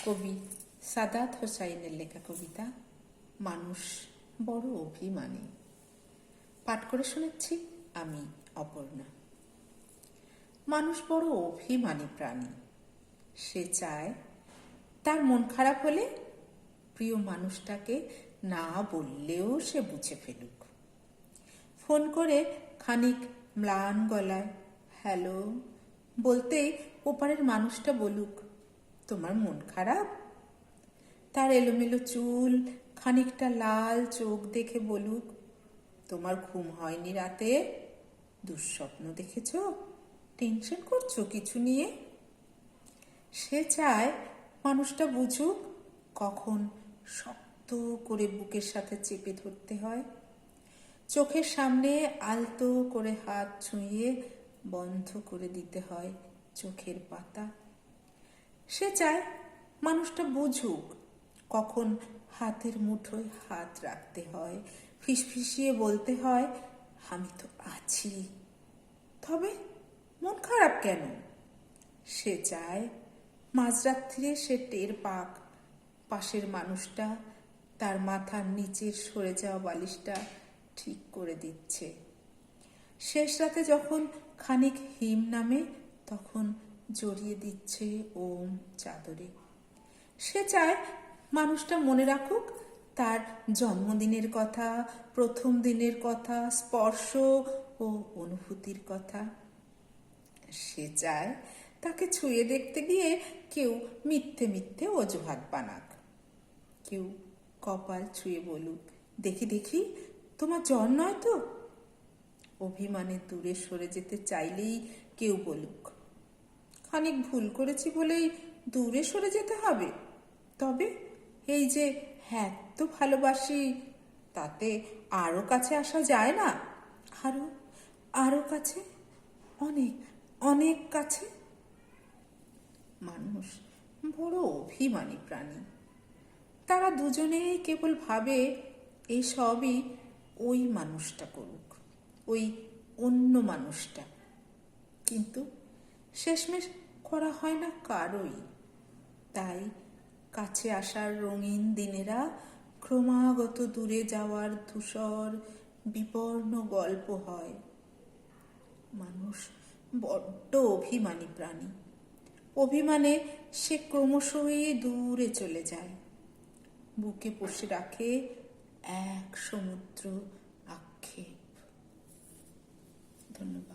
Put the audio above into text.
কবি সাদাত হোসাইনের লেখা কবিতা মানুষ বড় অভিমানী। পাঠ করে শোনাচ্ছি আমি অপর্ণা। মানুষ বড় অভিমানী প্রাণী। সে চায় তার মন খারাপ হলে প্রিয় মানুষটাকে না বললেও সে বুঝে ফেলুক। ফোন করে খানিক ম্লান গলায় হ্যালো বলতেই ওপারের মানুষটা বলুক, তোমার মন খারাপ? তার এলোমেলো চুল, খানিকটা লাল চোখ দেখে বলুক, তোমার ঘুম হয়নি রাতে? দুঃস্বপ্ন দেখেছ? টেনশন করছো কিছু নিয়ে? সে চায় মানুষটা বুঝুক কখন শক্ত করে বুকের সাথে চেপে ধরতে হয়, চোখের সামনে আলতো করে হাত ছুঁয়ে বন্ধ করে দিতে হয় চোখের পাতা। সে চায় মানুষটা বুঝুক কখন হাতের মুঠোয় হাত রাখতে হয়, ফিসফিসিয়ে বলতে হয় আমি তো আছি। তবে মন খারাপ কেন? সে চায় মাঝরাত্রিরে সে টের পাক পাশের মানুষটা তার মাথার নিচের সরে যাওয়া বালিশটা ঠিক করে দিচ্ছে। শেষ রাতে যখন খানিক হিম নামে তখন জড়িয়ে দিচ্ছে ওম চাদরে। সে চায় মানুষটা মনে রাখুক তার জন্মদিনের কথা, প্রথম দিনের কথা, স্পর্শ ও অনুভূতির কথা। সে চায় তাকে ছুঁয়ে দেখতে গিয়ে কেউ মিথ্যে মিথ্যে অজুহাত বানাক, কেউ কপাল ছুঁয়ে বলুক দেখি দেখি তোমার জ্বর নয় তো? অভিমানে দূরে সরে যেতে চাইলেই কেউ বলুক খানিক ভুল করেছি বলেই দূরে সরে যেতে হবে? তবে এই যে হ্যাঁ তো ভালোবাসি, তাতে আরো কাছে আসা যায় না? আরো আরো কাছে, অনেক অনেক কাছে। মানুষ বড় অভিমানী প্রাণী। তারা দুজনেই কেবল ভাবে এই সবই ওই মানুষটা করুক, ওই অন্য মানুষটা, কিন্তু শেষমেশ করা হয় না কারোই। তাই কাছে আসার রঙিন দিনেরা ক্রমাগত দূরে যাওয়ার ধূসর বিবর্ণ গল্প হয়। মানুষ বড্ড অভিমানী প্রাণী। অভিমানে সে ক্রমশই দূরে চলে যায়, বুকে পুষে রাখে এক সমুদ্র আক্ষেপ। ধন্যবাদ।